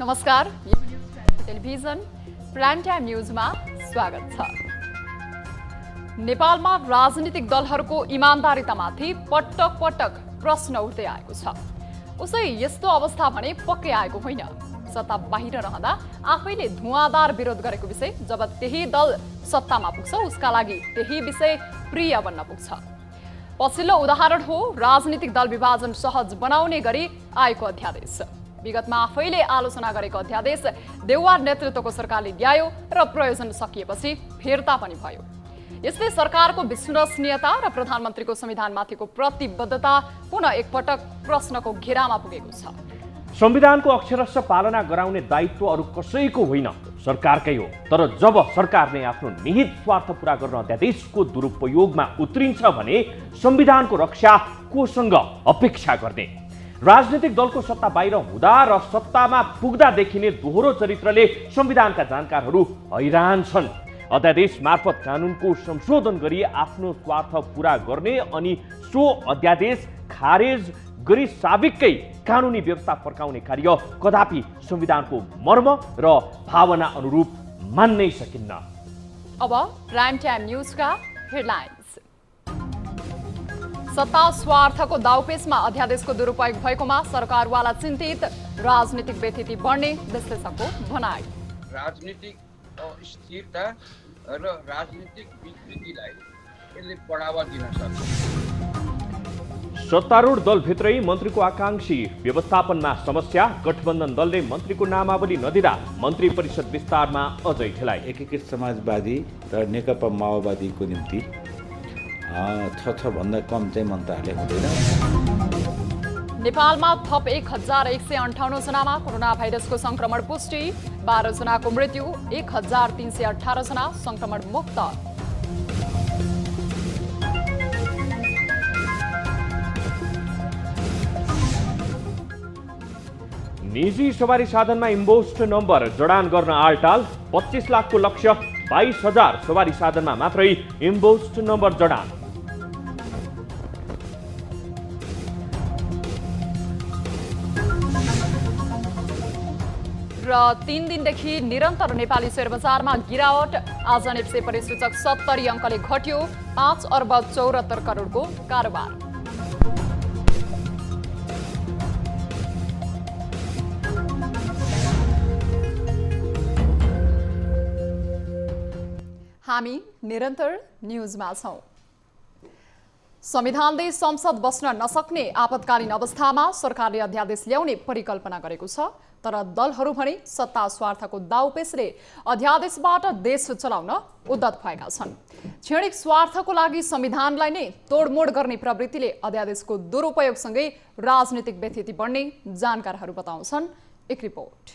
नमस्कार, यो news television prime time न्युजमा स्वागत छ। नेपालमा राजनीतिक दलहरूको इमानदारीतामाथि पटक पटक प्रश्न उठ्दै आएको छ। उसै यस्तो अवस्था भने पक्कै आएको होइन। सत्ता बाहिर रहँदा आफैले धुवाँदार विरोध गरेको विषय जब त्यही दल सत्तामा पुग्छ उसका लागि त्यही विषय प्रिय बन्न पुग्छ। पछिल्लो उदाहरण हो राजनीतिक दल विभाजन सहज बनाउने गरी आएको अध्यादेश। विगतमा आफैले आलोचना गरेको अध्यादेश देउवार नेतृत्वको सरकारले ल्यायो र प्रयोजन सकिएपछि फिर्ता पनि भयो। यसले सरकारको विश्वसनीयता र प्रधानमन्त्रीको संविधानमाथिको प्रतिबद्धता पुनः एकपटक प्रश्नको घेरामा पुगेको छ। संविधानको अक्षरशः पालना गराउने दायित्व अरू कसैको होइन, सरकारकै हो। तर जब सरकारले आफ्नो निहित स्वार्थ पूरा गर्न अध्यादेशको दुरुपयोगमा उत्रिन्छ भने संविधानको रक्षा कोसँग अपेक्षा गर्ने? राजनीतिक दलको सत्ता बाहिर हुँदा र सत्तामा पुग्दा देखिने दोहोरो चरित्रले संविधानका जानकारहरू हैरान छन्। अध्यादेश मार्फत कानुनको संशोधन गरी आफ्नो स्वार्थ पूरा गर्ने अनि सो अध्यादेश खारेज गरी साबिककै कानुनी व्यवस्था फर्काउने कार्य कदापि संविधानको मर्म र भावना अनुरूप मान्नै सकिन्न। अब प्राइम टाइम न्युजका हेडलाइन्स। सत्ता स्वार्थको दाउपेचमा अध्यादेशको दुरुपयोग भएकोमा सरकारवाला चिन्तित, राजनीतिक व्यथिति बढ्ने विश्लेषकको भनाइ। राजनीतिक स्थिरता र राजनीतिक विकृतिलाई यसले बढावा दिन सक्छ। सत्तारूढ दलभित्रै मन्त्रीको आकांक्षी, व्यवस्थापनमा समस्या, गठबन्धन दलले मन्त्रीको नामावली नदिँदा मन्त्री परिषद विस्तारमा अझै ढिलाइ। एकीकृत समाजवादी र नेकपा माओवादीको निम्ति 6 भन्दा कम चाहिँ मन्त्रालय हुँदैन। नेपालमा थप 1158 जनामा कोरोना भाइरसको संक्रमण पुष्टि, 12 जनाको मृत्यु, 1318 जना संक्रमण मुक्त। निजी सवारी साधनमा इम्बोस्ट नम्बर जडान गर्न आलटाल, 25 लाखको लक्ष्य, 22,000 सवारी साधनमा मात्रै इम्बोस्ट नम्बर जडान। र 3 दिनदेखि निरन्तर नेपाली शेयर बजारमा गिरावट। आज नेप्से परिसूचक 70 अङ्कले घट्यो, 5 अर्ब 74 करोडको कारोबार। हामी निरन्तर न्युजमा छौं। संविधानले संसद बस्न नसक्ने आपतकालीन अवस्थामा सरकारले अध्यादेश ल्याउने परिकल्पना गरेको छ। तर दलहरू भने सत्ता स्वार्थको दाउपेचले अध्यादेशबाट देश चलाउन उद्यत भएका छन्। क्षणिक स्वार्थको लागि संविधानलाई नै तोडमोड गर्ने प्रवृत्तिले अध्यादेशको दुरुपयोगसँगै राजनीतिक व्यथिति बढ्ने जानकारहरू बताउँछन्। एक रिपोर्ट।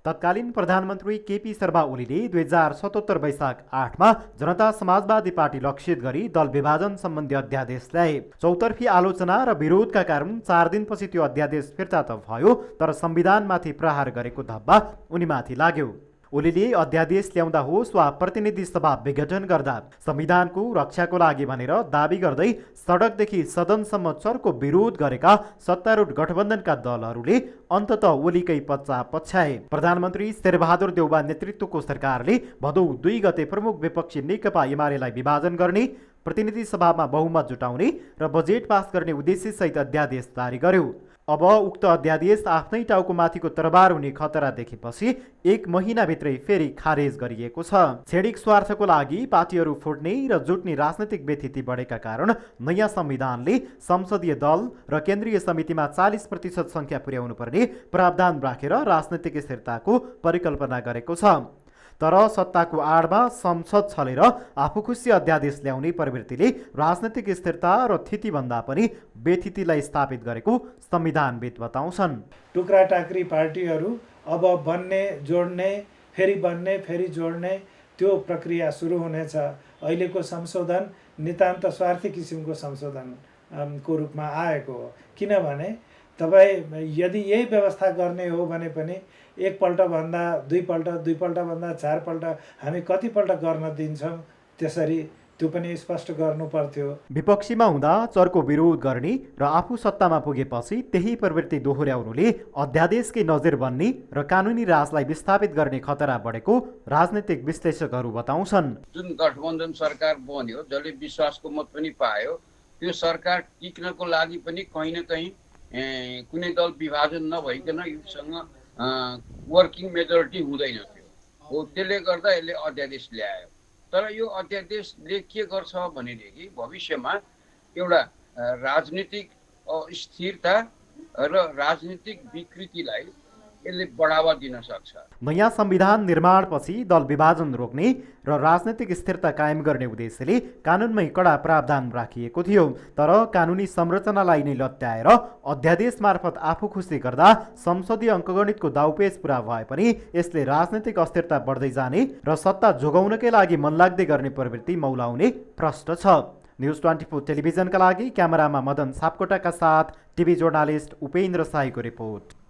तत्कालीन प्रधानमन्त्री केपी शर्मा ओलीले 2077 वैशाख 8 मा जनता समाजवादी पार्टी लक्षित गरी दल विभाजन सम्बन्धी अध्यादेश ल्याए। चौतर्फी आलोचना र विरोधका कारण 4 दिनपछि त्यो अध्यादेश फिर्ता त भयो, तर संविधानमाथि प्रहार गरेको धब्बा उनीमाथि लाग्यो। ओलीले अध्यादेश ल्याउँदा होस् वा प्रतिनिधि सभा विघटन गर्दा संविधानको रक्षाको लागि भनेर दाबी गर्दै सडकदेखि सदनसम्म चर्को विरोध गरेका सत्तारूढ गठबन्धनका दलहरूले अन्ततः ओलीकै पच्चा पछ्याए। प्रधानमन्त्री शेरबहादुर देउवा नेतृत्वको सरकारले भदौ 2 गते प्रमुख विपक्षी नेकपा एमालेलाई विभाजन गर्ने, प्रतिनिधि सभामा बहुमत जुटाउने र बजेट पास गर्ने उद्देश्यसहित अध्यादेश जारी गर्यो। अब उक्त अध्यादेश आफ्नै टाउको माथिको तरबार हुने खतरा देखेपछि 1 महिनाभित्रै फेरि खारेज गरिएको छ। क्षणिक स्वार्थको लागि पार्टीहरू फुट्ने र जुट्ने राजनैतिक व्यथिति बढेका कारण नयाँ संविधानले संसदीय दल र केन्द्रीय समितिमा 40% संख्या पुर्याउनु पर्ने प्रावधान राखेर राजनैतिक स्थिरताको परिकल्पना गरेको छ। तर सत्ताको आडमा संसद छलेर आफू खुसी अध्यादेश ल्याउने प्रवृत्तिले राजनैतिक स्थिरता र स्थितिभन्दा पनि व्यथितिलाई स्थापित गरेको संविधानविद बताउँछन्। टुक्रा टाक्री पार्टीहरू अब बन्ने, जोड्ने, फेरि बन्ने, फेरि जोड्ने त्यो प्रक्रिया सुरु हुनेछ। अहिलेको संशोधन नितान्त स्वार्थी किसिमको संशोधनको रूपमा आएको हो। किनभने तपाईँ यदि यही व्यवस्था गर्ने हो भने पनि एकपल्ट भन्दा दुईपल्ट, दुईपल्ट भन्दा 4 पल्ट हामी कतिपल्ट गर्न दिन्छौँ त्यसरी त्यो पनि स्पष्ट गर्नु पर्थ्यो। विपक्षीमा हुँदा चर्को विरोध गर्ने र आफू सत्तामा पुगेपछि त्यही प्रवृत्ति दोहोर्याउनुले अध्यादेशकै नजिर बन्ने र कानुनी राजलाई विस्थापित गर्ने खतरा बढेको राजनीतिक विश्लेषकहरू बताउँछन्। जुन गठबन्धन सरकार बन्यो, जसले विश्वासको मत पनि पायो, त्यो सरकार टिक्नको लागि पनि कहीँ न कहीँ कुनै दल विभाजन नभइकन योसँग वर्किङ मेजोरिटी हुँदैन थियो हो। त्यसले गर्दा यसले अध्यादेश ल्यायो। तर यो अध्यादेशले के गर्छ भनेदेखि भविष्यमा एउटा राजनीतिक स्थिरता र राजनीतिक विकृतिलाई यसले बढावा दिन सक्छ। नयाँ संविधान निर्माणपछि दल विभाजन रोक्ने र राजनीतिक स्थिरता कायम गर्ने उद्देश्यले कानुनमै कडा प्रावधान राखिएको थियो। तर कानुनी संरचनालाई नै लत्याएर अध्यादेश मार्फत आफू खुसी गर्दा संसदीय अङ्कगणितको दाउपेच पुरा भए पनि यसले राजनीतिक अस्थिरता बढ्दै जाने र सत्ता जोगाउनकै लागि मनलाग्दै गर्ने प्रवृत्ति मौलाउने प्रश्न छ। न्युज 24 टेलिभिजनका लागि क्यामेरामा मदन सापकोटाका साथ TV journalist Upendra psycho report.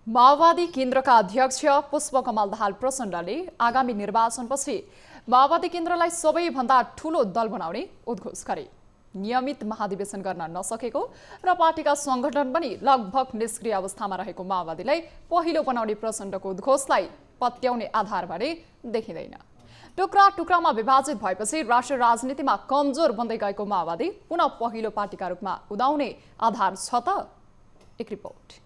माओवादी केन्द्रका अध्यक्ष पुष्पकमल दाहाल प्रचण्डले आगामी निर्वाचनपछि माओवादी केन्द्रलाई सबैभन्दा ठूलो दल बनाउने उद्घोष गरे। नियमित महाधिवेशन गर्न नसकेको र पार्टीका सङ्गठन पनि लगभग निष्क्रिय अवस्थामा रहेको माओवादीलाई पहिलो बनाउने प्रचण्डको उद्घोषलाई पत्याउने आधार भने देखिँदैन। टुक्रा टुक्रामा विभाजित भएपछि राष्ट्रिय राजनीतिमा कमजोर बन्दै गएको माओवादी पुनः पहिलो पार्टीका रूपमा उदाउने आधार छ त? एक रिपोर्ट।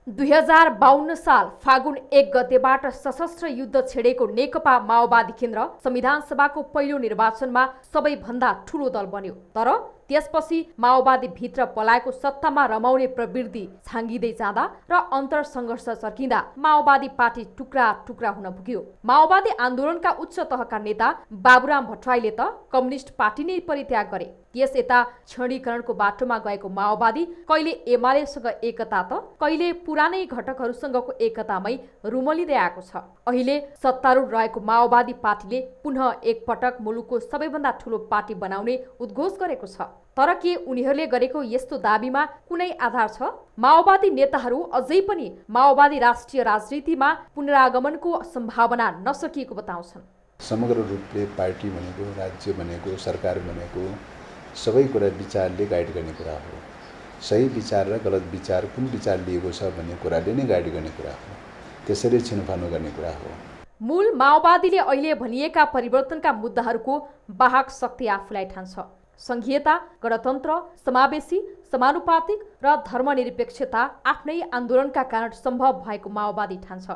2052 साल फागुन 1 गतेबाट सशस्त्र युद्ध छेडेको नेकपा माओवादी केन्द्र संविधान सभाको पहिलो निर्वाचनमा सबैभन्दा ठूलो दल बन्यो। तर त्यसपछि माओवादी भित्र पलाएको सत्तामा रमाउने प्रवृत्ति छाङ्गिँदै जाँदा र अन्तर सङ्घर्ष चर्किँदा माओवादी पार्टी टुक्रा टुक्रा हुन पुग्यो। माओवादी आन्दोलनका उच्च तहका नेता बाबुराम भट्टराईले त कम्युनिस्ट पार्टी नै परित्याग गरे। त्यस यता क्षणीकरणको बाटोमा गएको माओवादी कहिले एमालेसँग एकता त कहिले पुरानै घटकहरूसँगको एकतामै रुमलिँदै आएको छ। अहिले सत्तारूढ रहेको माओवादी पार्टीले पुनः एकपटक मुलुकको सबैभन्दा ठूलो पार्टी बनाउने उद्घोष गरेको छ। तर के उनीहरूले गरेको यस्तो दाबीमा कुनै आधार छ? माओवादी नेताहरू अझै पनि माओवादी राष्ट्रिय राजनीतिमा पुनरागमनको सम्भावना नसकिएको बताउँछन्। समग्र रूपले पार्टी भनेको, राज्य भनेको, सरकार भनेको सबै कुरा विचारले गाइड गर्ने कुरा हो। सही विचार र गलत विचार कुन विचार लिएको छ भन्ने कुराले नै गाइड गर्ने कुरा हो। त्यसरी छिनफानो गर्ने कुरा हो। मूल माओवादीले अहिले भनिएका परिवर्तनका मुद्दाहरूको वाहक शक्ति आफूलाई ठान्छ। संघीयता, गणतन्त्र, समावेशी, समानुपातिक र धर्मनिरपेक्षता आफ्नै आन्दोलनका कारण सम्भव भएको माओवादी ठान्छ।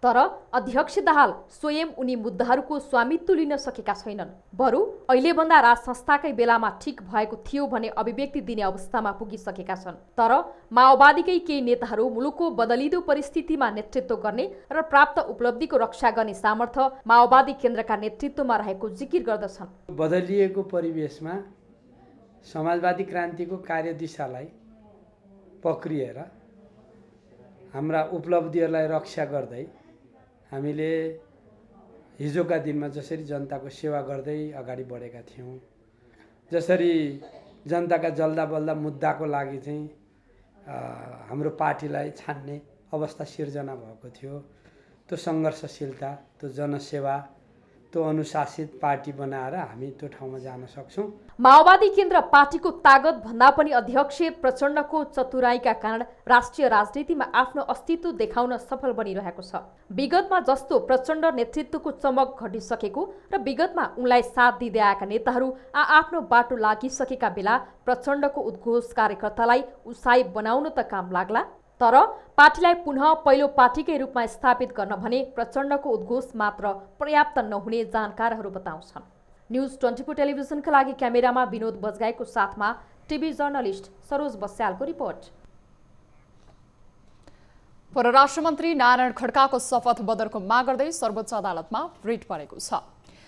तर अध्यक्ष दाहाल स्वयं उनी मुद्दाहरूको स्वामित्व लिन सकेका छैनन्। बरु अहिलेभन्दा राज संस्थाकै बेलामा ठिक भएको थियो भने अभिव्यक्ति दिने अवस्थामा पुगिसकेका छन्। तर माओवादीकै केही नेताहरू मुलुकको बदलिदो परिस्थितिमा नेतृत्व गर्ने र प्राप्त उपलब्धिको रक्षा गर्ने सामर्थ्य माओवादी केन्द्रका नेतृत्वमा रहेको जिकिर गर्दछन्। बदलिएको परिवेशमा समाजवादी क्रान्तिको कार्यदिशालाई पक्रिएर हाम्रा उपलब्धिहरूलाई रक्षा गर्दै हामीले हिजोका दिनमा जसरी जनताको सेवा गर्दै अगाडि बढेका थियौँ, जसरी जनताका जल्दा बल्दा मुद्दाको लागि चाहिँ हाम्रो पार्टीलाई छान्ने अवस्था सिर्जना भएको थियो, त्यो सङ्घर्षशीलता, त्यो जनसेवा, त्यो अनुशासित पार्टी बनाएर हामी त्यो ठाउँमा जान सक्छौँ। माओवादी केन्द्र पार्टीको तागत भन्दा पनि अध्यक्ष प्रचण्डको चतुराईका कारण राष्ट्रिय राजनीतिमा आफ्नो अस्तित्व देखाउन सफल बनिरहेको छ। विगतमा जस्तो प्रचण्ड नेतृत्वको चमक घटिसकेको र विगतमा उनलाई साथ दिँदै आएका नेताहरू आफ्नो बाटो लागिसकेका बेला प्रचण्डको उद्घोष कार्यकर्तालाई उत्साही बनाउन त काम लाग्ला। तर पार्टीलाई पुनः पहिलो पार्टीकै रूपमा स्थापित गर्न भने प्रचण्डको उद्घोष मात्र पर्याप्त नहुने जानकारहरू बताउँछन्। न्युज 24 टेलिभिजनका लागि क्यामेरामा विनोद बजगाईको साथमा टिभी जर्नलिस्ट सरोज बस्यालको रिपोर्ट। परराष्ट्र मन्त्री नारायण खड्काको शपथ बदरको माग गर्दै सर्वोच्च अदालतमा रिट परेको छ।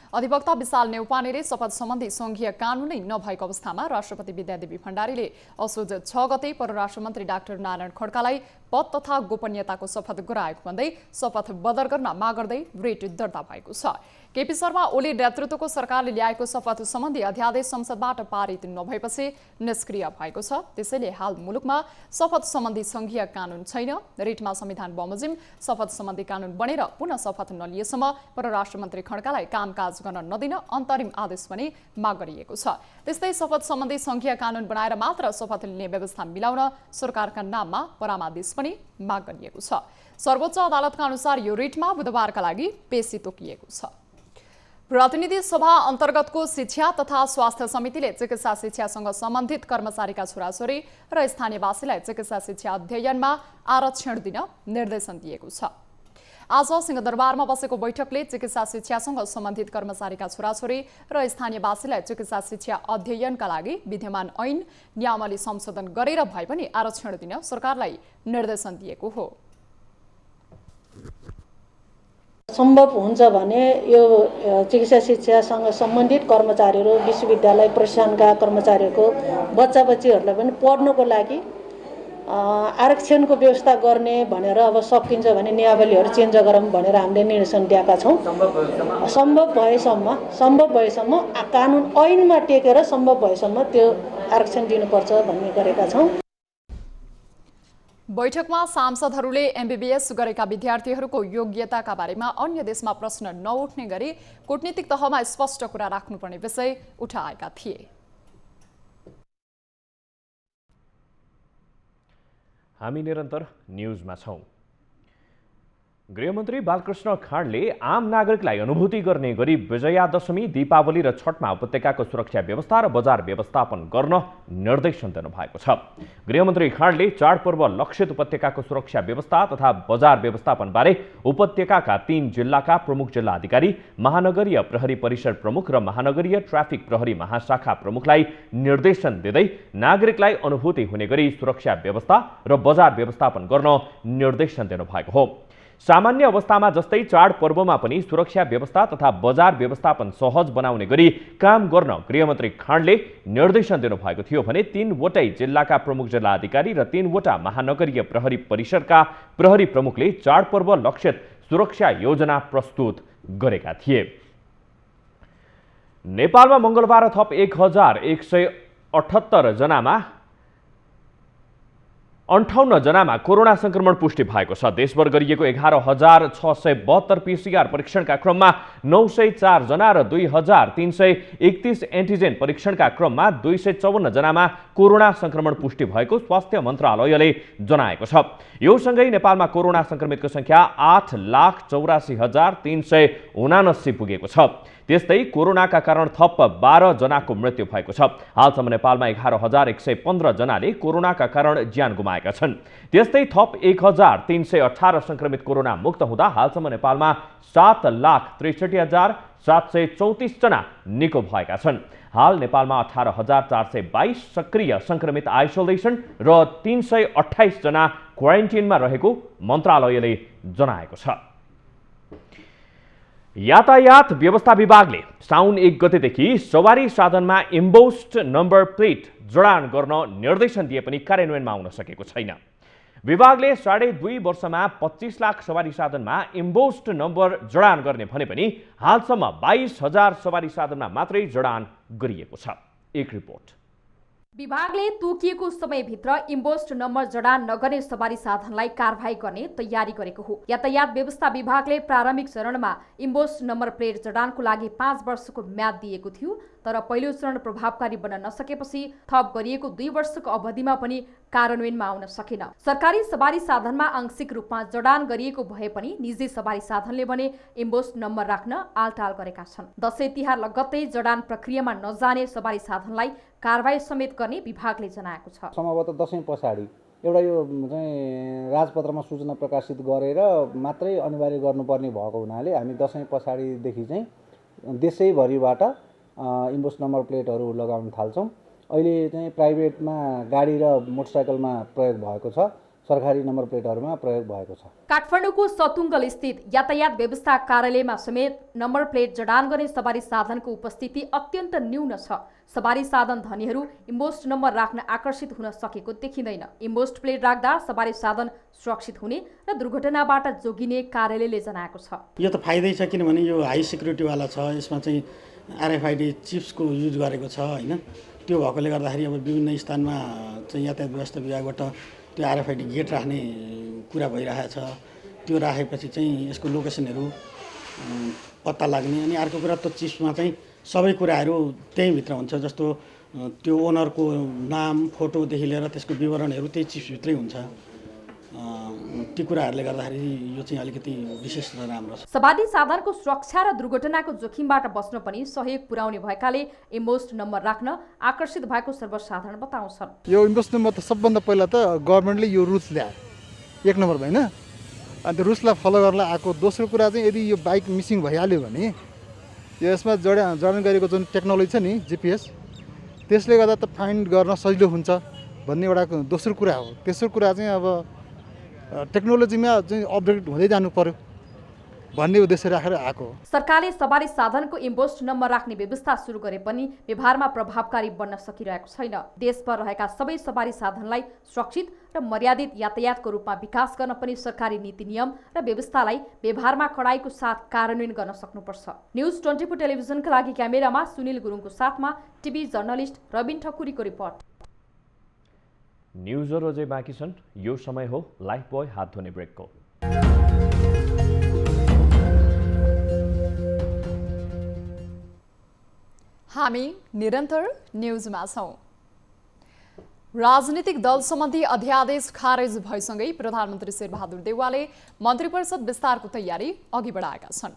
अधिवक्ता विशाल नेउपानेले शपथ सम्बन्धी सङ्घीय कानुनै नभएको अवस्थामा राष्ट्रपति विद्यादेवी भण्डारीले असोज 6 गते परराष्ट्र मन्त्री डाक्टर नारायण खड्कालाई पद तथा गोपनीयताको शपथ गराएको भन्दै शपथ बदर गर्न माग गर्दै रिट दर्ता भएको छ। केपी शर्मा ओली नेतृत्वको सरकारले ल्याएको शपथ सम्बन्धी अध्यादेश संसदबाट पारित नभएपछि निष्क्रिय भएको छ। त्यसैले हाल मुलुकमा शपथ सम्बन्धी संघीय कानुन छैन। रिटमा संविधान बमोजिम शपथ सम्बन्धी कानुन बनेर पुनः शपथ नलिएसम्म परराष्ट्र मन्त्री खड्कालाई कामकाज गर्न नदिन अन्तरिम आदेश पनि माग गरिएको छ। त्यस्तै शपथ सम्बन्धी संघीय कानुन बनाएर मात्र शपथ लिने व्यवस्था मिलाउन सरकारका नाममा परामादेश पनि माग गरिएको छ। सर्वोच्च अदालतका अनुसार यो रिटमा बुधबारका लागि पेशी तोकिएको छ। प्रतिनिधि सभा अन्तर्गतको शिक्षा तथा स्वास्थ्य समितिले चिकित्सा शिक्षासँग सम्बन्धित कर्मचारीका छोराछोरी र स्थानीयवासीलाई चिकित्सा शिक्षा अध्ययनमा आरक्षण दिन निर्देशन दिएको छ। आज सिंहदरबारमा बसेको बैठकले चिकित्सा शिक्षासँग सम्बन्धित कर्मचारीका छोराछोरी र स्थानीयवासीलाई चिकित्सा शिक्षा अध्ययनका लागि विद्यमान ऐन नियमावली संशोधन गरेर भए पनि आरक्षण दिन सरकारलाई निर्देशन दिएको हो। सम्भव हुन्छ भने यो चिकित्सा शिक्षासँग सम्बन्धित कर्मचारीहरू विश्वविद्यालय प्रतिष्ठानका कर्मचारीहरूको बच्चा बच्चीहरूलाई पनि पढ्नुको लागि आरक्षणको व्यवस्था गर्ने भनेर अब सकिन्छ भने नियमावलीहरू चेन्ज गरौँ भनेर हामीले निर्देशन दिएका छौँ। सम्भव भएसम्म कानुन ऐनमा टेकेर सम्भव भएसम्म त्यो आरक्षण दिनुपर्छ भन्ने गरेका छौँ। बैठकमा सांसदहरूले एमबीबीएस गरेका विद्यार्थीहरूको योग्यताका बारेमा अन्य देशमा प्रश्न नउठ्ने गरी कूटनीतिक तहमा स्पष्ट कुरा राख्नुपर्ने विषय उठाएका थिए। हामी निरन्तर न्यूजमा छौं। गृहमन्त्री बालकृष्ण खाँडले आम नागरिकलाई अनुभूति गर्ने गरी विजयादशमी, दीपावली र छठमा उपत्यकाको सुरक्षा व्यवस्था र बजार व्यवस्थापन गर्न निर्देशन दिनुभएको छ। गृहमन्त्री खाँडले चाडपर्व लक्षित उपत्यकाको सुरक्षा व्यवस्था तथा बजार व्यवस्थापनबारे उपत्यकाका 3 जिल्लाका प्रमुख जिल्ला अधिकारी, महानगरीय प्रहरी परिषद प्रमुख र महानगरीय ट्राफिक प्रहरी महाशाखा प्रमुखलाई निर्देशन दिँदै नागरिकलाई अनुभूति हुने गरी सुरक्षा व्यवस्था र बजार व्यवस्थापन गर्न निर्देशन दिनुभएको हो। सामान्य अवस्थामा जस्तै चाडपर्वमा पनि सुरक्षा व्यवस्था तथा बजार व्यवस्थापन सहज बनाउने गरी काम गर्न गृहमन्त्री खाँडले निर्देशन दिनुभएको थियो भने 3 वटै जिल्लाका प्रमुख जिल्ला अधिकारी र 3 वटा महानगरीय प्रहरी परिषदका प्रहरी प्रमुखले चाडपर्व लक्षित सुरक्षा योजना प्रस्तुत गरेका थिए। नेपालमा मंगलबार थप 1178 जनामा 58 जनामा कोरोना संक्रमण पुष्टि भएको छ। देशभर गरिएको 11,672 पीसीआर परीक्षणका क्रममा 904 जना र 2,331 एन्टिजेन परीक्षणका क्रममा 254 जनामा कोरोना संक्रमण पुष्टि भएको स्वास्थ्य मन्त्रालयले जनाएको छ। यो सँगै नेपालमा कोरोना संक्रमितको संख्या 8,84,379 पुगेको छ। त्यस्तै कोरोनाका कारण थप 12 जनाको मृत्यु भएको छ। हालसम्म नेपालमा 11,115 जनाले कोरोनाका कारण ज्यान गुमाएका छन्। त्यस्तै थप 1,318 संक्रमित कोरोना मुक्त हुँदा हालसम्म नेपालमा 7,63,734 जना निको भएका छन्। हाल नेपालमा 18,422 सक्रिय संक्रमित आइसोलेसन र 328 जना क्वारेन्टिनमा रहेको मन्त्रालयले जनाएको छ। यातायात व्यवस्था विभागले साउन 1 गतेदेखि सवारी साधनमा इम्बोस्ड नम्बर प्लेट जडान गर्न निर्देशन दिए पनि कार्यान्वयनमा आउन सकेको छैन। विभागले 2.5 वर्षमा 25 लाख सवारी साधनमा इम्बोस्ड नम्बर जडान गर्ने भने पनि हालसम्म 22,000 सवारी साधनमा मात्रै जडान गरिएको छ। एक रिपोर्ट। विभागले तोकिएको समयभित्र इम्बोस्ड नम्बर जडान नगर्ने सवारी साधनलाई कारबाही गर्ने तयारी गरेको हो। यातायात व्यवस्था विभागले प्रारम्भिक चरणमा इम्बोस्ड नम्बर प्लेट जडानको लागि 5 वर्षको म्याद दिएको थियो, तर पहिलो चरण प्रभावकारी बन्न नसकेपछि थप गरिएको 2 वर्षको अवधिमा पनि कार्यान्वयनमा आउन सकेन। सरकारी सवारी साधनमा आंशिक रूपमा जडान गरिएको भए पनि निजी सवारी साधनले भने इम्बोस्ड नम्बर राख्न आलटाल गरेका छन्। दशैं तिहार लगत्तै जडान प्रक्रियामा नजाने सवारी साधनलाई कारबाही समेत गर्ने विभागले जनाएको छ। सम्भवतः दशैं पछाडि एउटा यो चाहिँ राजपत्रमा सूचना प्रकाशित गरेर मात्रै अनिवार्य गर्नुपर्ने भएको हुनाले हामी दशैं पछाडिदेखि चाहिँ देशैभरिबाट इम्बोस्ड नम्बर प्लेटहरू लगाउन थाल्छौँ। अहिले चाहिँ प्राइभेटमा गाडी र मोटरसाइकलमा प्रयोग भएको छ। सरकारी नम्बर प्लेटहरूमा प्रयोग भएको छ। काठमाडौँको सतुङ्गल स्थित यातायात व्यवस्था कार्यालयमा समेत नम्बर प्लेट जडान गर्ने सवारी साधनको उपस्थिति अत्यन्त न्यून छ। सवारी साधन धनीहरू इम्बोस्ड नम्बर राख्न आकर्षित हुन सकेको देखिँदैन। इम्बोस्ड प्लेट राख्दा सवारी साधन सुरक्षित हुने र दुर्घटनाबाट जोगिने कार्यालयले जनाएको छ। यो त फाइदै छ, किनभने यो हाई सिक्युरिटीवाला छ, यसमा चाहिँ RFID चिप्सको युज गरेको छ होइन। त्यो भएकोले गर्दाखेरि अब विभिन्न स्थानमा चाहिँ यातायात व्यवस्था विभागबाट त्यो RFID गेट राख्ने कुरा भइरहेको छ। त्यो राखेपछि चाहिँ यसको लोकेसनहरू पत्ता लाग्ने। अनि अर्को कुरा त चिप्समा चाहिँ सबै कुराहरू त्यहीँभित्र हुन्छ, जस्तो त्यो ओनरको नाम, फोटोदेखि लिएर त्यसको विवरणहरू त्यही चिप्सभित्रै हुन्छ। ती कुराहरूले गर्दाखेरि यो चाहिँ अलिकति विशेष राम्रो छ। सवारी साधनको सुरक्षा र दुर्घटनाको जोखिमबाट बच्न पनि सहयोग पुर्याउने भएकाले इम्बोस्ड नम्बर राख्न आकर्षित भएको सर्वसाधारण बताउँछन्। यो इम्बोस्ड नम्बर त सबभन्दा पहिला त गभर्मेन्टले यो रुल्स ल्यायो, एक नम्बर होइन, अनि त्यो रुल्सलाई फलो गर्न आएको। दोस्रो कुरा चाहिँ यदि यो बाइक मिसिङ भइहाल्यो भने यसमा जडान गरेको जुन टेक्नोलोजी छ नि GPS, त्यसले गर्दा त फाइन्ड गर्न सजिलो हुन्छ भन्ने एउटा दोस्रो कुरा हो। तेस्रो कुरा चाहिँ अब टेक्नोलोजीमा चाहिँ अपडेट हुँदै जानु पर्यो भन्ने उद्देश्य राखेर आएको हो। सरकारले सवारी साधनको इम्बोस्ड नम्बर राख्ने व्यवस्था सुरु गरे पनि व्यवहारमा प्रभावकारी बन्न सकिरहेको छैन। देशभर रहेका सबै सवारी साधनलाई सुरक्षित र मर्यादित यातायातको रूपमा विकास गर्न पनि सरकारी नीति नियम र व्यवस्थालाई व्यवहारमा कडाइको साथ कार्यान्वयन गर्न सक्नुपर्छ। न्युज 24 टेलिभिजनका लागि क्यामेरामा सुनिल गुरुङको साथमा टिभी जर्नलिस्ट रबिन ठकुरीको रिपोर्ट। न्युजहरू अझै बाँकी छन्। यो समय हो लाइफ बोय हात धुने ब्रेकको। हामी निरन्तर न्युजमा छौँ। राजनीतिक दल सम्बन्धी अध्यादेश खारेज भएसँगै प्रधानमन्त्री शेरबहादुर देउवाले मन्त्री परिषद विस्तारको तयारी अघि बढाएका छन्।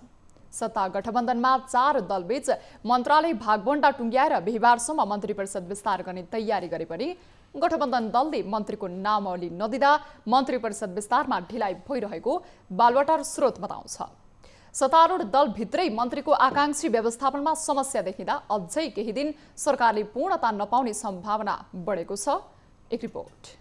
सत्ता गठबन्धनमा 4 दलबीच मन्त्रालय भागबण्डा टुङ्ग्याएर बिहिबारसम्म मन्त्री परिषद विस्तार गर्ने तयारी गरे पनि गठबन्धन दलले मन्त्रीको नामावली नदिँदा मन्त्री परिषद विस्तारमा ढिलाइ भइरहेको बालुवाटार स्रोत बताउँछ। सत्तारूढ दलभित्रै मन्त्रीको आकांक्षी व्यवस्थापनमा समस्या देखिँदा अझै केही दिन सरकारले पूर्णता नपाउने सम्भावना बढेको छ। एक रिपोर्ट।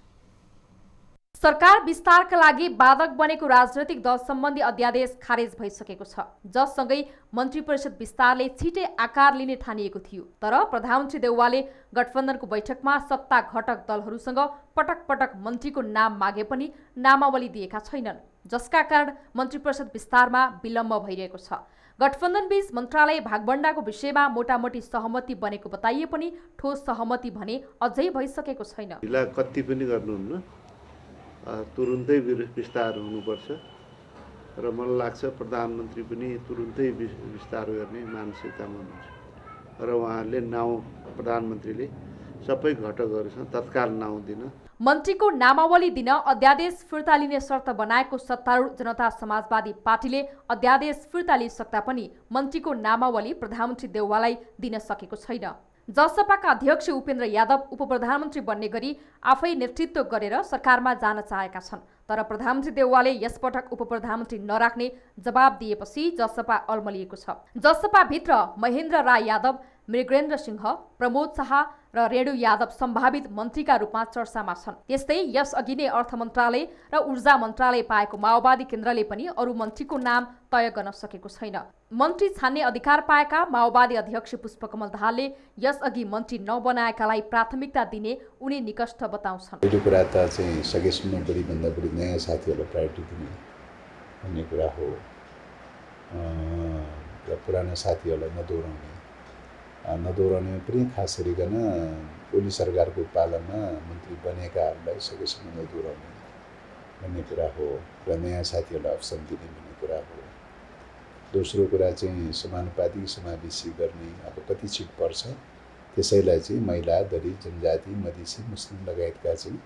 सरकार विस्तारका लागि बाधक बनेको राजनैतिक दल सम्बन्धी अध्यादेश खारेज भइसकेको छ, जससँगै मन्त्री परिषद विस्तारले छिटै आकार लिने ठानिएको थियो। तर प्रधानमन्त्री देउवाले गठबन्धनको बैठकमा सत्ता घटक दलहरूसँग पटक पटक मन्त्रीको नाम मागे पनि नामावली दिएका छैनन्, जसका कारण मन्त्री परिषद विस्तारमा विलम्ब भइरहेको छ। गठबन्धनबीच मन्त्रालय भागबण्डाको विषयमा मोटामोटी सहमति बनेको बताइए पनि ठोस सहमति भने अझै भइसकेको छैन। कति पनि गर्नुहुन्न, तुरुन्तै विस्तार हुनुपर्छ र मलाई लाग्छ प्रधानमन्त्री पनि तुरुन्तै विस्तार गर्ने मानसिकतामा हुनुहुन्छ र उहाँहरूले प्रधानमन्त्रीले सबै घटकहरूसँग तत्काल नाउँ दिन। मन्त्रीको नामावली दिन अध्यादेश फिर्ता लिने शर्त बनाएको सत्तारूढ जनता समाजवादी पार्टीले अध्यादेश फिर्ता लिइसक्दा पनि मन्त्रीको नामावली प्रधानमन्त्री देउवालाई दिन सकेको छैन। जसपाका अध्यक्ष उपेन्द्र यादव उपप्रधानमन्त्री बन्ने गरी आफै नेतृत्व गरेर सरकारमा जान चाहेका छन्, तर प्रधानमन्त्री देउवाले यसपटक उपप्रधानमन्त्री नराख्ने जवाब दिएपछि जसपा अल्मलिएको छ। जसपाभित्र महेन्द्र राय यादव, मृगेन्द्र सिंह, प्रमोद शाह र रेणु यादव सम्भावित मन्त्रीका रूपमा चर्चामा छन्। त्यस्तै यसअघि नै अर्थ मन्त्रालय र ऊर्जा मन्त्रालय पाएको माओवादी केन्द्रले पनि अरू मन्त्रीको नाम तय गर्न सकेको छैन। मन्त्री छान्ने अधिकार पाएका माओवादी अध्यक्ष पुष्पकमल दाहालले यसअघि मन्त्री नबनाएकालाई प्राथमिकता दिने उनी निकष्ट बताउँछन्। पहिलो कुरा त चाहिँ सकेसम्म बढीभन्दा बढी नयाँ साथीहरूलाई प्रायोरिटी दिने भन्ने कुरा हो र पुराना साथीहरूलाई नदोहोऱ्याउने पनि खास गरिकन ओली सरकारको पालामा मन्त्री बनेकाहरूलाई सकेसम्म नदोहोऱ्याउने भन्ने कुरा हो र नयाँ साथीहरूलाई अवसर दिने भन्ने कुरा हो। दोस्रो कुरा चाहिँ समानुपातिक समावेशी गर्ने, अब कति सिट पर्छ त्यसैलाई चाहिँ महिला, दलित, जनजाति, मधेसी, मुस्लिम लगायतका चाहिँ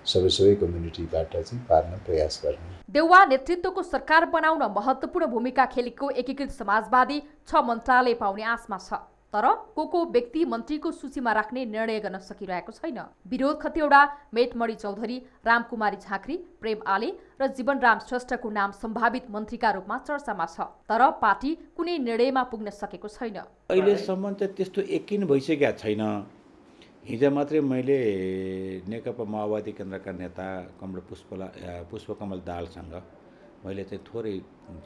सबै कम्युनिटीबाट चाहिँ पार्न प्रयास गर्ने। देउवा नेतृत्वको सरकार बनाउन महत्त्वपूर्ण भूमिका खेलेको एकीकृत समाजवादी 6 मन्त्रालय पाउने आशमा छ, तर को व्यक्ति मन्त्रीको सूचीमा राख्ने निर्णय गर्न सकिरहेको छैन। विरोध खतिवडा, मेटमणि चौधरी, रामकुमारी झाँक्री, प्रेम आले र जीवनराम श्रेष्ठको नाम सम्भावित मन्त्रीका रूपमा चर्चामा छ, तर पार्टी कुनै निर्णयमा पुग्न सकेको छैन। अहिलेसम्म चाहिँ त्यस्तो यकिन भइसकेको छैन हिजो मात्रै मैले नेकपा माओवादी केन्द्रका नेता पुष्पकमल दाहालसँग मैले चाहिँ थोरै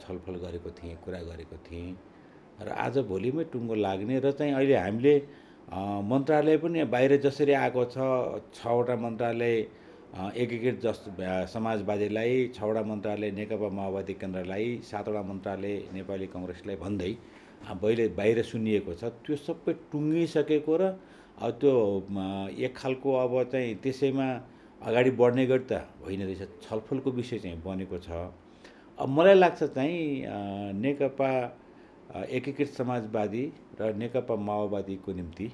छलफल गरेको थिएँ, कुरा गरेको थिएँ र आज भोलिमै टुङ्गो लाग्ने र चाहिँ अहिले हामीले मन्त्रालय पनि बाहिर जसरी आएको छ 6वटा मन्त्रालय एकीकृत समाजवादीलाई, 6वटा मन्त्रालय नेकपा माओवादी केन्द्रलाई, 7वटा मन्त्रालय नेपाली कङ्ग्रेसलाई भन्दै बाहिर सुनिएको छ। त्यो सबै टुङ्गिसकेको र त्यो एक खालको अब चाहिँ त्यसैमा अगाडि बढ्ने गरी त होइन रहेछ, छलफलको विषय चाहिँ बनेको छ। अब मलाई लाग्छ चाहिँ नेकपा एकीकृत समाजवादी र नेकपा माओवादीको निम्ति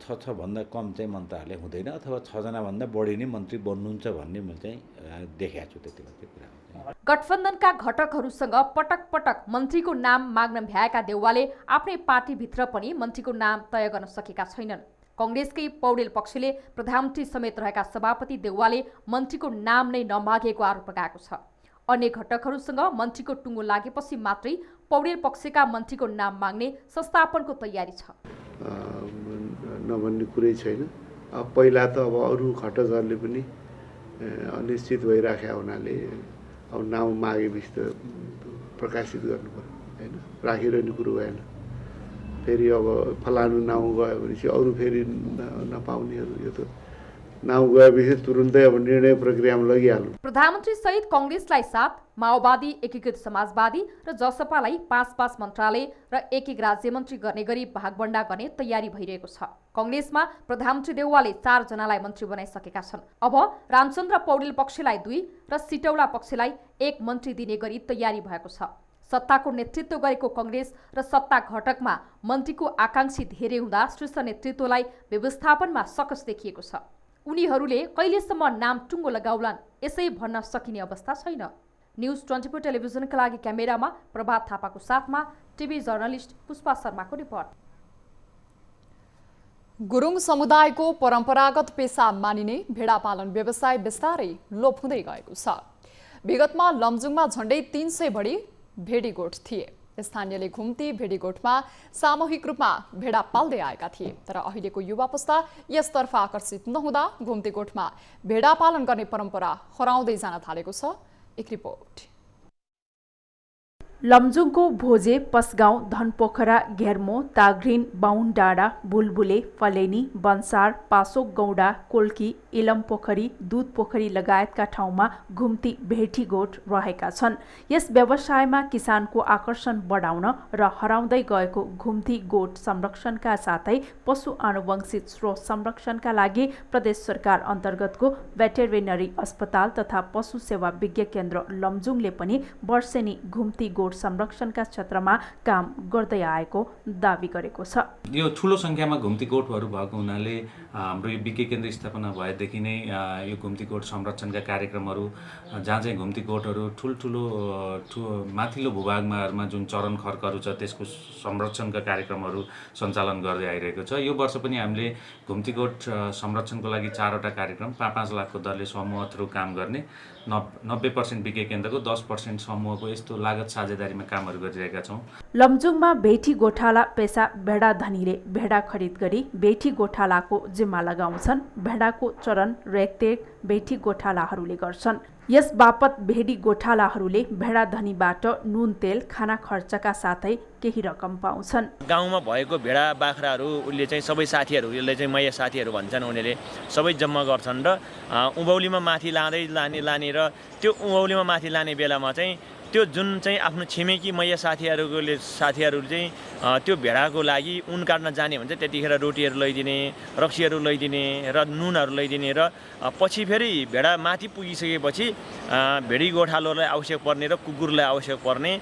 6 भन्दा कम चाहिँ मन्त्रालय हुँदैन अथवा 6 जनाभन्दा बढी नै मन्त्री बन्नुहुन्छ भन्ने मैले चाहिँ देखेको छु। त्यति मात्रै कुरा। गठबन्धनका घटकहरूसँग पटक पटक मन्त्रीको नाम माग्न भ्याएका देउवाले आफ्नै पार्टीभित्र पनि मन्त्रीको नाम तय गर्न सकेका छैनन्। कांग्रेसकै पौडेल पक्षले प्रधानमन्त्री समेत रहेका सभापति देउवाले मन्त्रीको नाम नै नमागेको आरोप लगाएको छ। अन्य घटकहरूसँग मन्त्रीको टुङ्गो लागेपछि मात्रै पौडेल पक्षका मन्त्रीको नाम माग्ने संस्थापनको तयारी छ। नभन्ने कुरै छैन। अब पहिला त अब अरू घटकहरूले पनि अनिश्चित भइराखेका हुनाले अब नाम मागेपछि त प्रकाशित गर्नु पर्यो होइन, राखिरहने कुरो भएन। फेरि अब फलानु नाउँ गयो भनेपछि अरू फेरि नपाउनेहरू, यो त नाउँ गएपछि तुरुन्तै अब निर्णय प्रक्रियामा लगिहाल्नु। प्रधानमन्त्री सहित कांग्रेसलाई 7, माओवादी, एकीकृत समाजवादी र जसपालाई 5 मन्त्रालय र एक राज्यमन्त्री गर्ने गरी भागबण्डा गर्ने तयारी भइरहेको छ। कांग्रेसमा प्रधानमन्त्री देउवाले 4 जनालाई मन्त्री बनाइसकेका छन्। अब रामचन्द्र पौडेल पक्षलाई 2 र सिटौला पक्षलाई 1 मन्त्री दिने गरी तयारी भएको छ। सत्ताको नेतृत्व गरेको कांग्रेस र सत्ता घटकमा मन्त्रीको आकांक्षी धेरै हुँदा शीर्ष नेतृत्वलाई व्यवस्थापनमा सकस देखिएको छ। उनीहरूले कहिलेसम्म नाम टुङ्गो लगाउलान् यसै भन्न सकिने अवस्था छैन। न्यूज 24 टेलिभिजनका लागि क्यामेरामा प्रभात थापाको साथमा टिभी जर्नलिस्ट पुष्पा शर्माको रिपोर्ट। गुरुङ समुदायको परम्परागत पेसा मानिने भेडा पालन व्यवसाय बिस्तारै लोप हुँदै गएको छ। विगतमा लमजुङमा झण्डै 300 बढी भेडीगोठ थिए। स्थानीयले घुम्ती भेडीगोठमा सामूहिक रूपमा भेडा पाल्दै आएका थिए, तर अहिलेको युवा पुस्ता यसतर्फ आकर्षित नहुँदा घुम्ती गोठमा भेडा पालन गर्ने परम्परा हराउँदै जान थालेको छ। एक रिपोर्ट। लमजुङको भोजे, पसगाउँ, धनपोखरा, घेर्मो, ताघ्रिन, बाहुन डाँडा, बुलबुले, फलेनी, बन्सार, पासोक गौडा, कोल्की, इलम पोखरी, दुध पोखरी लगायतका ठाउँमा घुम्ती भेटी गोठ रहेका छन्। यस व्यवसायमा किसानको आकर्षण बढाउन र हराउँदै गएको घुम्ती गोठ संरक्षणका साथै पशु आनुवंशिक स्रोत संरक्षणका लागि प्रदेश सरकार अन्तर्गतको भेटेरिनरी अस्पताल तथा पशु सेवा विज्ञ केन्द्र लमजुङले पनि वर्षेनी घुम्ती गोठ संरक्षणका क्षेत्रमा काम गर्दै आएको दावी गरेको छ। यो ठुलो संख्यामा घुम्ती गोठहरू भएको हुनाले हाम्रो यो विज्ञ केन्द्र स्थापना भएदेखि नै यो घुम्ती गोठ संरक्षणका कार्यक्रमहरू जहाँ चाहिँ घुम्ती गोठहरू ठुल्ठुलो माथिल्लो भूभागमा जुन चरण खर्कहरू छ त्यसको संरक्षणका कार्यक्रमहरू सञ्चालन गर्दै आइरहेको छ। यो वर्ष पनि हामीले घुम्ती गोठ संरक्षणको लागि 4वटा कार्यक्रम 5-5 लाखको दरले समूह थ्रु काम गर्ने 90% विज्ञ केन्द्रको 10% समूहको यस्तो लागत साझेदारीमा कामहरू गरिरहेका छौँ। लमजुङमा भेटी गोठाला पेसा भेडा धनीले भेडा खरिद गरी भेटी गोठालाको जिम्मा लगाउँछन्। भेडाको चरण रेखदेख भेटी गोठालाहरूले गर्छन्। यस बापत भेडी गोठालाहरूले भेडा धनीबाट नुन तेल खाना खर्चका साथै केही रकम पाउँछन्। गाउँमा भएको भेडा बाख्राहरू उसले चाहिँ सबै साथीहरू, यसले चाहिँ मैया साथीहरू भन्छन्, उनीहरूले सबै जम्मा गर्छन् र उँभौलीमा माथि लाने र त्यो उँभौलीमा माथि लाने बेलामा चाहिँ त्यो जुन चाहिँ आफ्नो छिमेकी मैया साथीहरूले चाहिँ त्यो भेडाको लागि उन काट्न जाने भन्छ, त्यतिखेर रोटीहरू लैदिने, रक्सीहरू लैदिने र नुनहरू लैदिने र पछि फेरि भेडा माथि पुगिसकेपछि भेडी गोठालोलाई आवश्यक पर्ने र कुकुरलाई आवश्यक पर्ने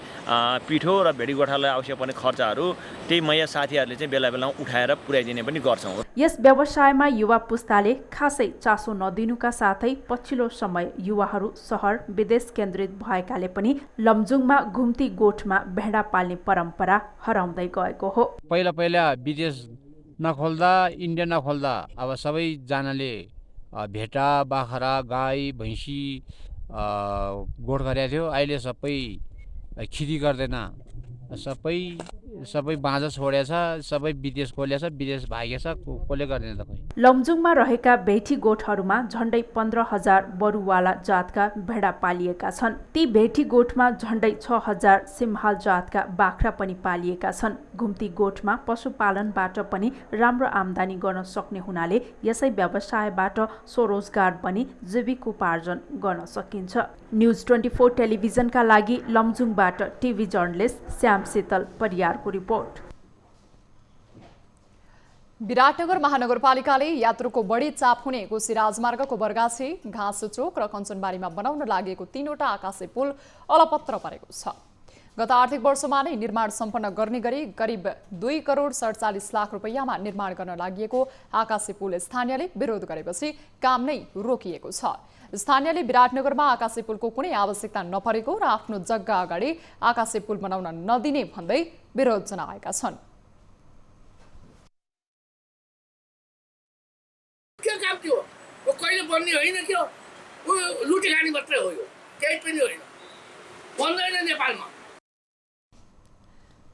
पिठो र भेडी गोठालोलाई आवश्यक पर्ने खर्चहरू त्यही मैया साथीहरूले चाहिँ बेला बेलामा उठाएर पुर्याइदिने पनि गर्छौँ। यस व्यवसायमा युवा पुस्ताले खासै चासो नदिनुका साथै पछिल्लो समय युवाहरू सहर विदेश केन्द्रित भएकाले पनि लमजुङमा घुम्ती गोठमा भेडा पाल्ने परम्परा हराउँदै गएको हो। पहिला विदेश नखोल्दा इन्डिया नखोल्दा अब सबैजनाले भेटा, बाख्रा, गाई, भैँसी गोठ गरेको थियो। अहिले सबै खेती गर्दैन, सबै सबै बाँझो छोडेछ, सबै विदेश खोलेछ, विदेश भागेछ, कसले गर्ने त खोइ। लमजुङमा रहेका भेटी गोठहरूमा झण्डै 15,000 बरुवाला जातका भेडा पालिएका छन्। ती भेटी गोठमा झण्डै 6,000 सिम्हाल जातका बाख्रा पनि पालिएका छन्। घुम्ती गोठमा पशुपालनबाट पनि राम्रो आम्दानी गर्न सक्ने हुनाले यसै व्यवसायबाट स्वरोजगार पनि जीविकोपार्जन गर्न सकिन्छ। न्युज 24 टेलिभिजनका लागि लमजुङबाट टिभी जर्नलिस्ट श्याम शीतल परियारको रिपोर्ट। विराटनगर महानगरपालिकाले यात्रुको बढी चाप हुने कोशी राजमार्गको बर्गाछी, घाँस चोक र कञ्चनबारीमा बनाउन लागेको 3वटा आकाशे पुल अलपत्र परेको छ। गत आर्थिक वर्षमा नै निर्माण सम्पन्न गर्ने गरी करिब 2 करोड 47 लाख रुपैयाँमा निर्माण गर्न लागि आकाशे पुल स्थानीयले विरोध गरेपछि काम नै रोकिएको छ। स्थानीयले विराटनगरमा आकाशे पुलको कुनै आवश्यकता नपरेको र आफ्नो जग्गा अगाडि आकाशे पुल बनाउन नदिने भन्दै विरोध जनाएका छन्। के काम थियो? वो कहिले बन्ने होइन थियो, वो लुटी खाने मात्रै हो, यो केही पनि होइन, बन्दैन नेपालमा।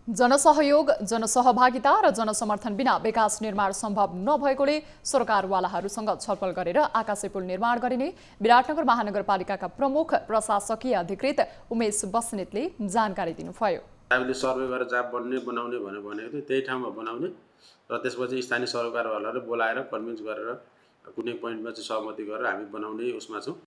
जनसहयोग, जनसहभागिता र जनसमर्थन बिना विकास निर्माण सम्भव नभएकोले सरकारवालाहरूसँग छलफल गरेर आकाशे पुल निर्माण गरिने विराटनगर महानगरपालिकाका प्रमुख प्रशासकीय अधिकृत उमेश बस्नेतले जानकारी दिनुभयो। हामीले सर्वे गरेर जहाँ बनाउने भनेको थियो त्यही ठाउँमा बनाउने र त्यसपछि स्थानीय सरकारवालाले बोलाएर कन्भिन्स गरेर कुनै पोइन्टमा चाहिँ सहमति गरेर हामी बनाउने उसमा छौँ।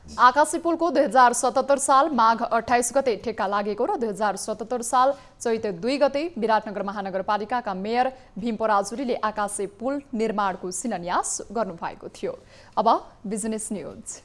आकाशे पुलको 2077 साल माघ 28 गते ठेक्का लागेको र 2077 साल चैत 2 गते विराटनगर महानगरपालिकाका मेयर भीम पराजुलीले आकाशे पुल निर्माणको शिलान्यास गर्नुभएको थियो। अब बिजनेस न्युज।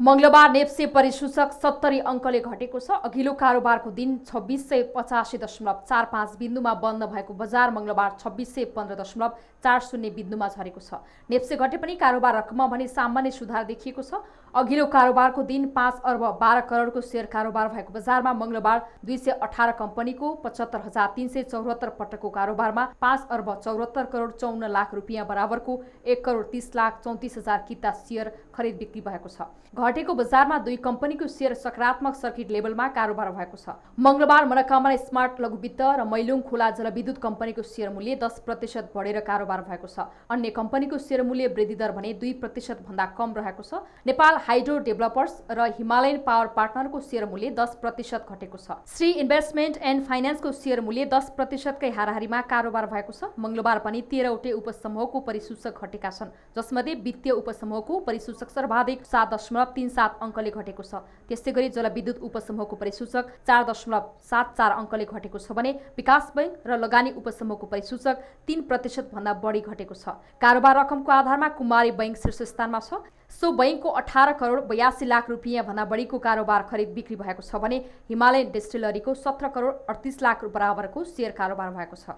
मंगलबार नेप्से परिसूचक 70 अङ्कले घटेको छ। अघिल्लो कारोबारको दिन 2685.45 बिन्दुमा बन्द भएको बजार मंगलबार 2615.40 बिन्दुमा झरेको छ। नेप्से घटे पनि कारोबार रकममा भने सामान्य सुधार देखिएको छ। अघिल्लो कारोबारको दिन 5 अर्ब 12 करोडको शेयर कारोबार भएको बजारमा मंगलबार 218 कम्पनीको 75,374 पटकको कारोबारमा 5 अर्ब 74 करोड 54 लाख रुपियाँ बराबरको 1 करोड 30 लाख 34 हजार किता शेयर खरिद बिक्री भएको छ। घटेको बजारमा 2 कम्पनीको शेयर सकारात्मक सर्किट लेभलमा कारोबार भएको छ। मंगलबार मनोकामना स्मार्ट लघुवित्त र मैलुङ खोला जलविद्युत कम्पनीको शेयर मूल्य 10% बढेर कारोबार भएको छ। अन्य कम्पनीको शेयर मूल्य वृद्धि दर भने 2% भन्दा कम रहेको छ। नेपाल हाइड्रो डेभलपर्स र हिमालयन पावर पार्टनरको शेयर मूल्य 10% घटेको छ। श्री इन्भेस्टमेन्ट एन्ड फाइनान्सको शेयर मूल्य 10% कै हाराहारीमा कारोबार भएको छ। मंगलबार पनि 13 वटै उपसमूहको परिसूचक घटेका छन्, जसमध्ये वित्तीय उपसमूहको परिसूचक सर्वाधिक 7.37 अङ्कले घटेको छ। त्यस्तै गरी जलविद्युत उपसमूहको परिसूचक 4.74 अङ्कले घटेको छ भने विकास बैंक र लगानी उपसमूहको परिसूचक 3% भन्दा बढी घटेको छ। कारोबार रकमको आधारमा कुमारी बैंक शीर्ष स्थानमा छ। सो बैंकको 18 करोड 82 लाख रुपियाँ भन्दा बढीको कारोबार खरिद बिक्री भएको छ भने हिमालयन डिस्टिलरीको 17 करोड 38 लाख बराबरको शेयर कारोबार भएको छ।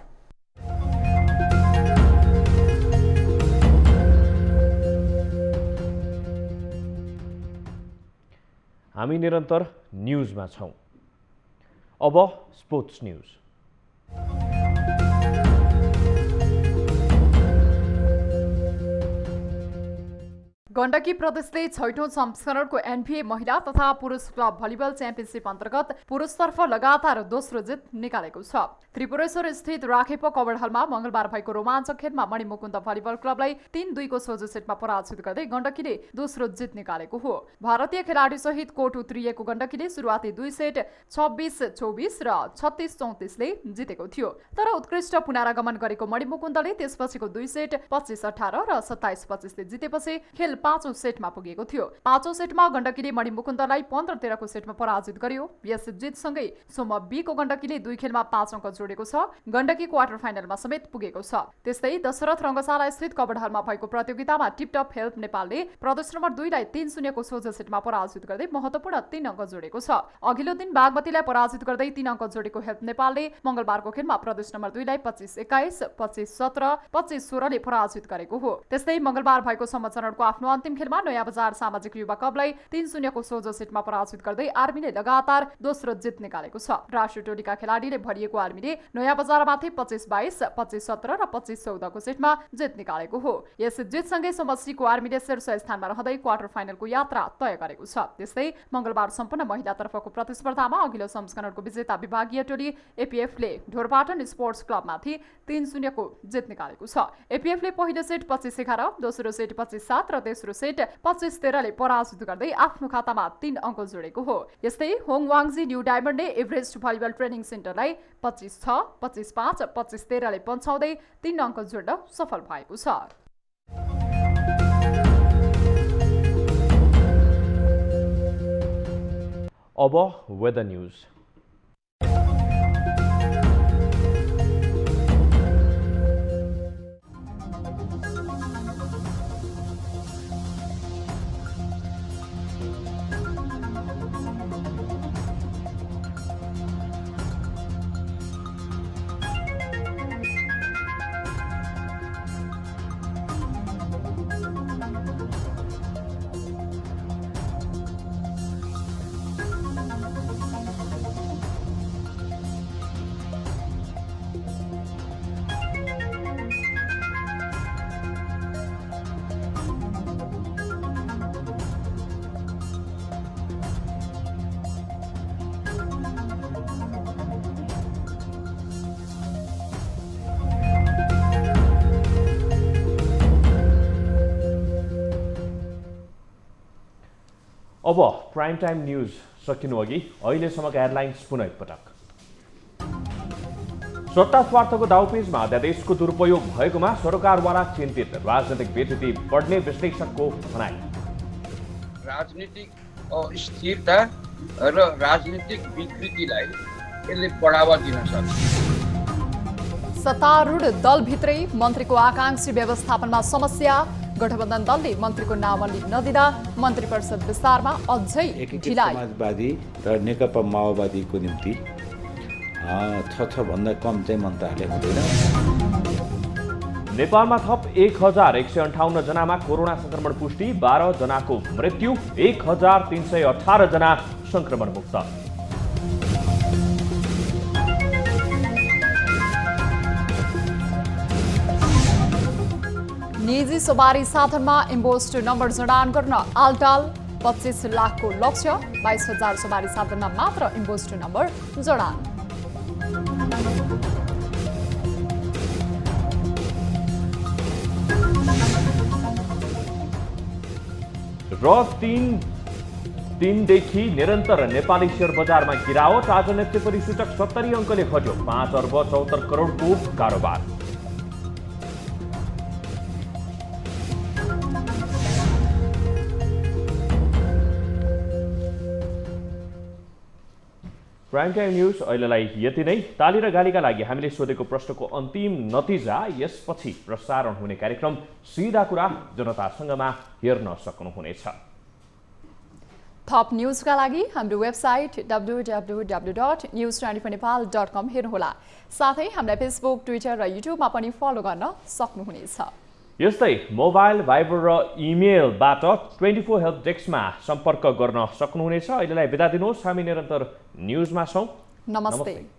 हामी निरन्तर न्युजमा छौं। अब स्पोर्ट्स न्युज। गण्डकी प्रदेशले 6औं संस्करणको एनबिए महिला तथा पुरुष क्लब भलिबल च्याम्पियनसिप अन्तर्गत पुरुषतर्फ लगातार दोस्रो जित निकालेको छ। त्रिपुरेश्वर स्थित राखेपो कबड हलमा मंगलबार भएको रोमाञ्चक खेलमा मणिमुकुन्द भलिबल क्लबलाई 3-2 को सोझो सेटमा पराजित गर्दै गण्डकीले दोस्रो जित निकालेको हो। भारतीय खेलाडी सहित कोर्ट उत्रिएको गण्डकीले सुरुवाती 2 सेट 26-24 र 36-34 ले जितेको थियो, तर उत्कृष्ट पुनरागमन गरेको मणिमुकुन्दले त्यसपछिको 2 सेट 25-18 र 27-25 ले जितेपछि खेल 5औं सेटमा पुगेको थियो। 5औं सेटमा गण्डकीले मणिमुकुन्दलाई 15-13 को सेटमा पराजित गर्यो। यस जितसँगै सोम बी को गण्डकीले 2 खेलमा 5 अङ्क जोडेको छ। गण्डकी क्वार्टर फाइनलमा समेत पुगेको छ। त्यस्तै दशरथ रङ्गशाला स्थित कबड हलमा भएको प्रतियोगितामा टिपटप हेल्प नेपालले प्रदेश नम्बर 2 लाई 3-0 को सोझो सेटमा पराजित गर्दै महत्त्वपूर्ण 3 अङ्क जोडेको छ। अघिल्लो दिन बागमतीलाई पराजित गर्दै 3 अङ्क जोडेको हेल्प नेपालले मंगलबारको खेलमा प्रदेश नम्बर 2 लाई 25-21, 25-17, 25-16 ले पराजित गरेको हो। त्यस्तै मंगलबार भएको सम्मचरणको आफ्नो अन्तिम खेलमा नयाँ बजार सामाजिक युवा क्लबलाई 3-0 को सोझो सेटमा पराजित गर्दै आर्मीले लगातार दोस्रो जित निकालेको छ। राष्ट्रिय टोलीका खेलाडीले भरिएको आर्मीले नयाँ बजारमाथि 25-22, 25-17 र 25-14 को सेटमा जित निकालेको हो। यस जितसँगै समष्टिको आर्मीले शीर्ष स्थानमा रहँदै क्वार्टर फाइनलको यात्रा तय गरेको छ। त्यस्तै मंगलबार सम्पन्न महिलातर्फको प्रतिस्पर्धामा अघिल्लो संस्करणको विजेता विभागीय टोली एपीएफले ढोरपाटन स्पोर्ट्स क्लबमाथि 3-0 को जित निकालेको छ। एपीएफले पहिलो सेट 25-11, दोस्रो सेट 25-7 र तेस्रो सेट 25-13 ले पराजित गर्दै आफ्नो खातामा 3 अङ्क जोडेको हो। यस्तै होङवाङजी न्यू डायमन्डले एभरेस्ट भलिबल ट्रेनिङ सेन्टरलाई 25-6, 25-5, 25-13 ले पन्छाउँदै 3 अङ्क जोड्न सफल भएको छ। अब वेदर न्यूज। अब प्राइम टाइम न्यूज सकिनु अघि अहिलेसम्मका हेडलाइन्स पुनः एकपटक। सत्ता स्वार्थको दाउपेचमा अध्यादेशको दुरुपयोग भएकोमा सरकारवाला चिन्तित, राजनैतिक बेइज्जती बढ्ने विश्लेषकको भनाइ। राजनीतिक अस्थिरता र राजनीतिक विकृतिलाई यसले बढावा दिन सक्छ। सत्तारूढ दलभित्रै मन्त्रीको आकांक्षी व्यवस्थापनमा समस्या, गठबन्धन दलले मन्त्रीको नामावली नदिँदा मन्त्री परिषद विस्तारमा अझै ढिलाइ। समाजवादी र नेकपा माओवादीको निम्ति 6 भन्दा कम चाहिँ मन्त्रालय हुँदैन। नेपालमा थप 1158 जनामा कोरोना संक्रमण पुष्टि, 12 जनाको मृत्यु, 1318 जना संक्रमण मुक्त। निजी सवारी साधनमा इम्पोस्ट नम्बर जडान गर्न आलटाल, 25 लाखको लक्ष्य, 22,000 सवारी साधनमा मात्र इम्पोस्ट नम्बर जडान। र 3 दिनदेखि निरन्तर नेपाली शेयर बजारमा गिरावट, आज निफ्टी परिसूचक 70 अङ्कले घट्यो, 5 अर्ब 74 करोडको कारोबार। प्राइम टाइम न्यूज अहिलेलाई यति नै। ताली र गालीका लागि हामीले सोधेको प्रश्नको अन्तिम नतिजा यसपछि प्रसारण हुने कार्यक्रम सीधा कुरा जनतासँगमा हेर्न सक्नुहुनेछ। थप न्यूजका लागि हाम्रो वेबसाइट www.news24nepal.com हेर्नुहोला। साथै हामीलाई फेसबुक, ट्विटर र युट्युबमा पनि फलो गर्न सक्नुहुनेछ। यस्तै मोबाइल, भाइबर र इमेलबाट 24 हेल्प डेस्कमा सम्पर्क गर्न सक्नुहुनेछ। अहिलेलाई बिदा दिनुहोस्, हामी निरन्तर न्यूजमा छौँ। नमस्ते।